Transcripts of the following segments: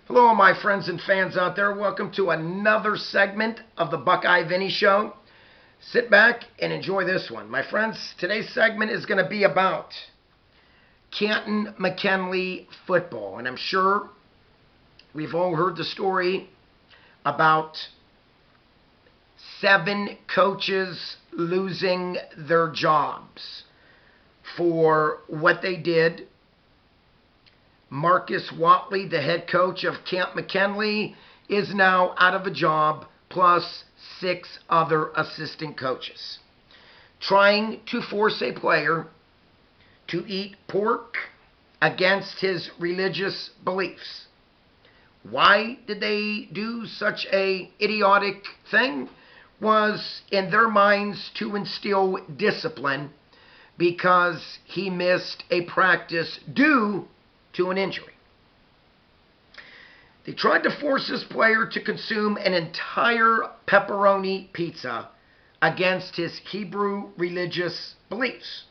Hello, my friends and fans out there. Welcome to another segment of the Buckeye Vinnie Show. Sit back and enjoy this one. My friends, today's segment is going to be about Canton Mckinley football. And I'm sure we've all heard the story about 7 coaches losing their jobs for what they did. Marcus Watley, the head coach of Canton Mckinley, is now out of a job, plus 6 other assistant coaches, trying to force a player to eat pork against his religious beliefs. Why did they do such a idiotic thing? Was in their minds to instill discipline because he missed a practice due to an injury. They tried to force this player to consume an entire pepperoni pizza against his Hebrew religious beliefs.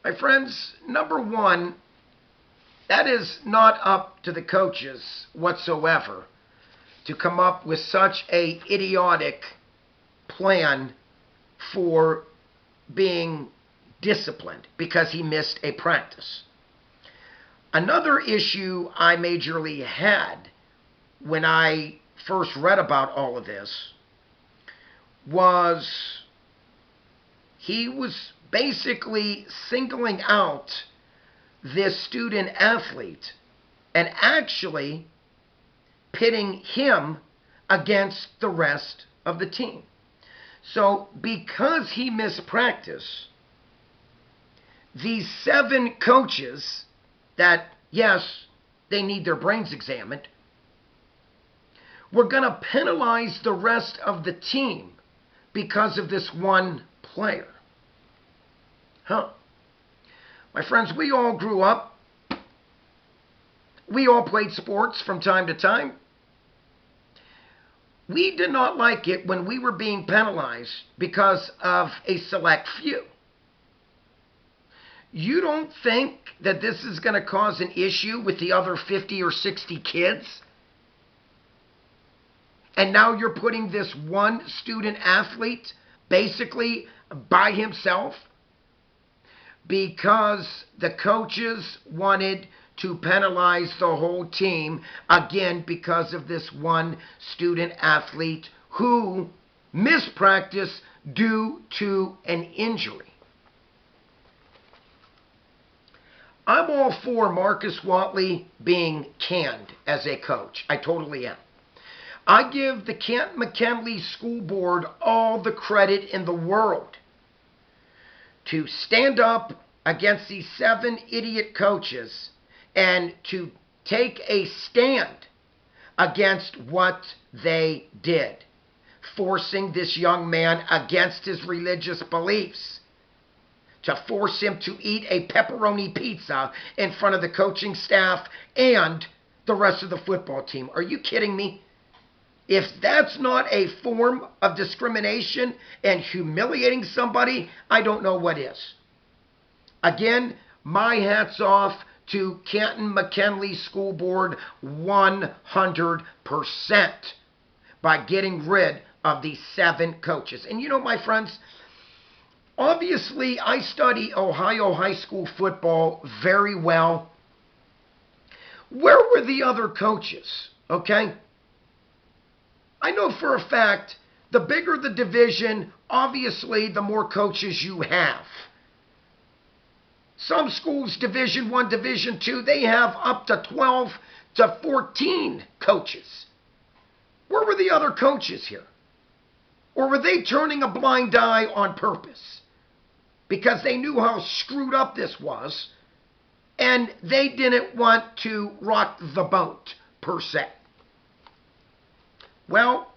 My friends, number one, that is not up to the coaches whatsoever to come up with such a idiotic plan for being disciplined because he missed a practice. Another issue I majorly had when I first read about all of this was he was basically singling out this student athlete and actually pitting him against the rest of the team. So because he missed practice, these 7 coaches that, yes, they need their brains examined, we're going to penalize the rest of the team because of this one player. My friends, we all grew up. We all played sports from time to time. We did not like it when we were being penalized because of a select few. You don't think that this is going to cause an issue with the other 50 or 60 kids? And now you're putting this one student athlete basically by himself because the coaches wanted to penalize the whole team, again, because of this one student athlete who missed practice due to an injury. I'm all for Marcus Watley being canned as a coach. I totally am. I give the Canton Mckinley School Board all the credit in the world to stand up against these 7 idiot coaches and to take a stand against what they did, forcing this young man against his religious beliefs, to force him to eat a pepperoni pizza in front of the coaching staff and the rest of the football team. Are you kidding me? If that's not a form of discrimination and humiliating somebody, I don't know what is. Again, my hat's off to Canton Mckinley School Board 100% by getting rid of these 7 coaches. And you know, my friends, obviously, I study Ohio high school football very well. Where were the other coaches? Okay? I know for a fact, the bigger the division, obviously, the more coaches you have. Some schools, Division I, Division II, they have up to 12 to 14 coaches. Where were the other coaches here? Or were they turning a blind eye on purpose? Because they knew how screwed up this was, and they didn't want to rock the boat, per se. Well,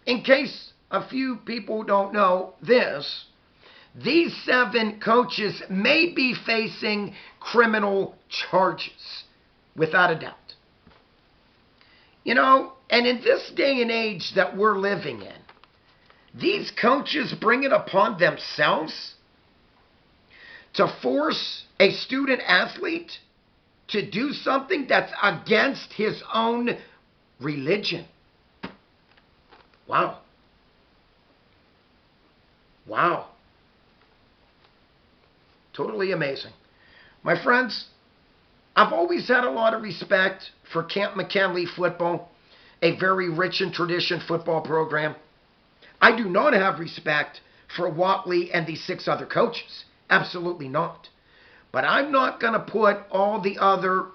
in case a few people don't know this, these 7 coaches may be facing criminal charges, without a doubt. You know, and in this day and age that we're living in, these coaches bring it upon themselves to force a student athlete to do something that's against his own religion. Wow. Wow. Totally amazing. My friends, I've always had a lot of respect for Canton Mckinley football, a very rich in tradition football program. I do not have respect for Whatley and the 6 other coaches. Absolutely not. But I'm not going to put all the other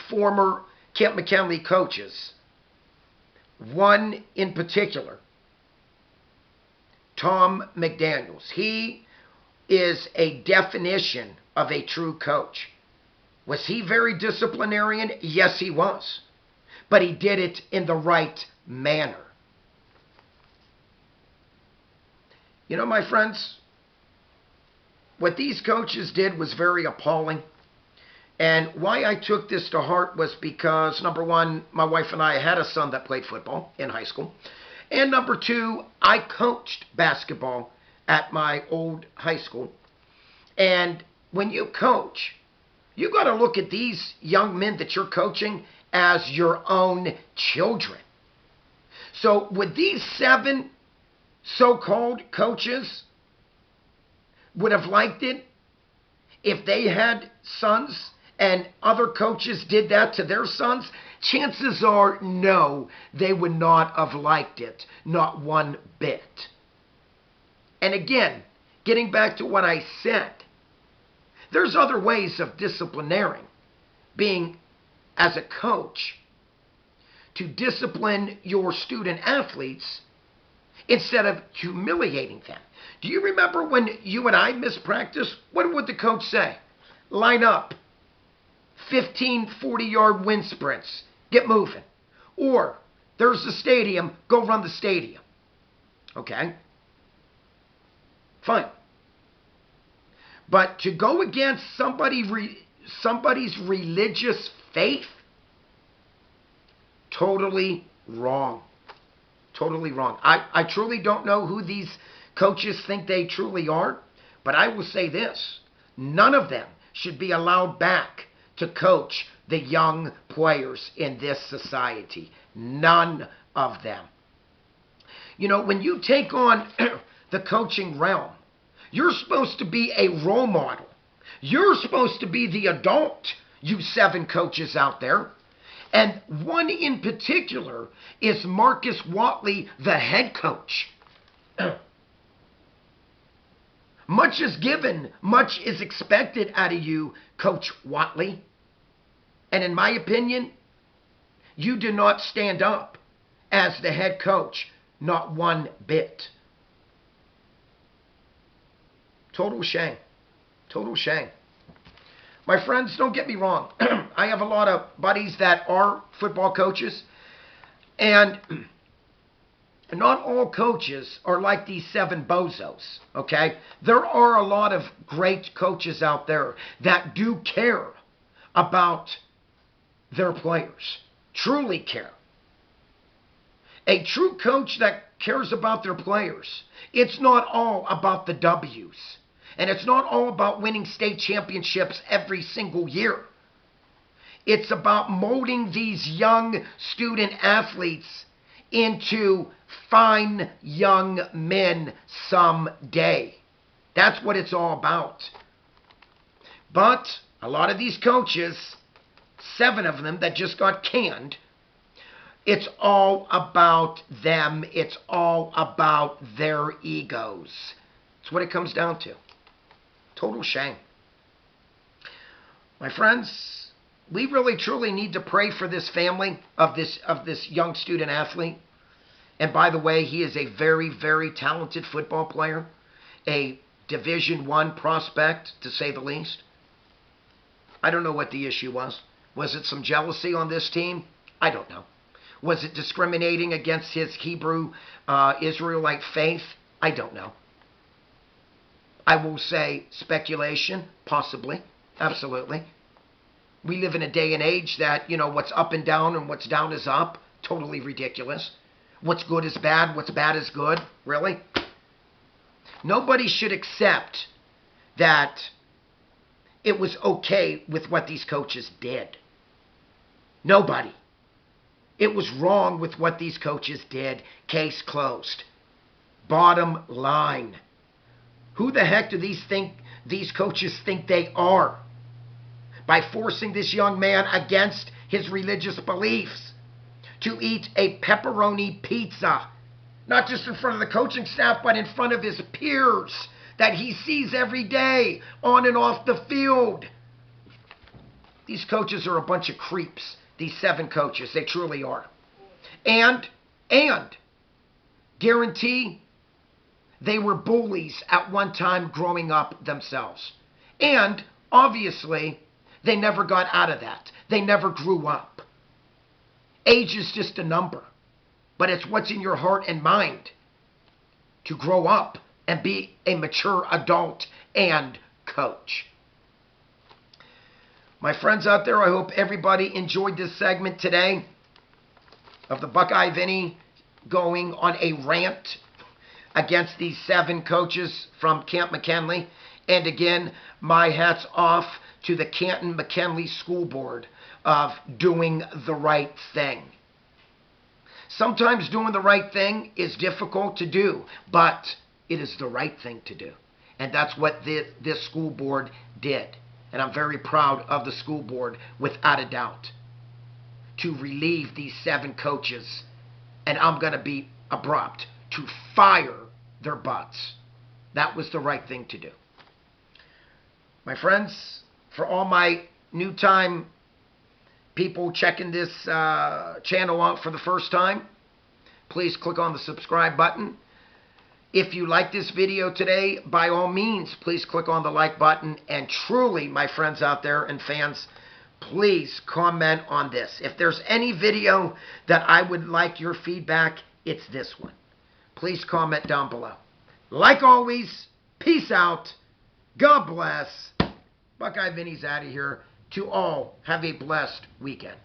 former Canton Mckinley coaches, one in particular, Tom McDaniels. He is a definition of a true coach. Was he very disciplinarian? Yes, he was. But he did it in the right manner. You know, my friends, what these coaches did was very appalling. And why I took this to heart was because, number one, my wife and I had a son that played football in high school. And number two, I coached basketball at my old high school. And when you coach, you got to look at these young men that you're coaching as your own children. So would these 7 so-called coaches would have liked it if they had sons and other coaches did that to their sons? Chances are no, they would not have liked it, not one bit. And again, getting back to what I said, there's other ways of disciplinating, being as a coach, to discipline your student athletes instead of humiliating them. Do you remember when you and I missed practice? What would the coach say? Line up. 15 40-yard wind sprints. Get moving. Or, there's the stadium. Go run the stadium. Okay? Fine. But to go against somebody's religious faith, totally wrong. Totally wrong. I truly don't know who these coaches think they truly are, but I will say this. None of them should be allowed back to coach the young players in this society. None of them. You know, when you take on the coaching realm, you're supposed to be a role model. You're supposed to be the adult, you 7 coaches out there. And one in particular is Marcus Whatley, the head coach. Much is given, much is expected out of you, Coach Whatley. And in my opinion, you do not stand up as the head coach, not one bit. Total shame. Total shame. My friends, don't get me wrong. I have a lot of buddies that are football coaches, and not all coaches are like these 7 bozos, okay? There are a lot of great coaches out there that do care about their players, truly care. A true coach that cares about their players, it's not all about the W's. And it's not all about winning state championships every single year. It's about molding these young student athletes into fine young men someday. That's what it's all about. But a lot of these coaches, 7 of them that just got canned, it's all about them. It's all about their egos. That's what it comes down to. Total shame. My friends, we really truly need to pray for this family of this young student athlete. And by the way, he is a very, very talented football player, a Division I prospect, to say the least. I don't know what the issue was. Was it some jealousy on this team? I don't know. Was it discriminating against his Hebrew Israelite faith? I don't know. I will say speculation, possibly, absolutely. We live in a day and age that, you know, what's up and down and what's down is up. Totally ridiculous. What's good is bad, what's bad is good. Really? Nobody should accept that it was okay with what these coaches did. Nobody. It was wrong with what these coaches did. Case closed. Bottom line. Who the heck do these coaches think they are? By forcing this young man against his religious beliefs to eat a pepperoni pizza, not just in front of the coaching staff, but in front of his peers that he sees every day on and off the field. These coaches are a bunch of creeps. These 7 coaches, they truly are. And guarantee they were bullies at one time growing up themselves. And obviously, they never got out of that. They never grew up. Age is just a number, but it's what's in your heart and mind to grow up and be a mature adult and coach. My friends out there, I hope everybody enjoyed this segment today of the Buckeye Vinnie going on a rant against these 7 coaches from Canton Mckinley. And again, my hat's off to the Canton Mckinley School Board of doing the right thing. Sometimes doing the right thing is difficult to do, but it is the right thing to do. And that's what this school board did. And I'm very proud of the school board, without a doubt, to relieve these 7 coaches. And I'm going to be abrupt, to fire their butts. That was the right thing to do. My friends, for all my new time people checking this channel out for the first time, please click on the subscribe button. If you like this video today, by all means, please click on the like button. And truly, my friends out there and fans, please comment on this. If there's any video that I would like your feedback, it's this one. Please comment down below. Like always, peace out. God bless. Buckeye Vinnie's out of here. To all, have a blessed weekend.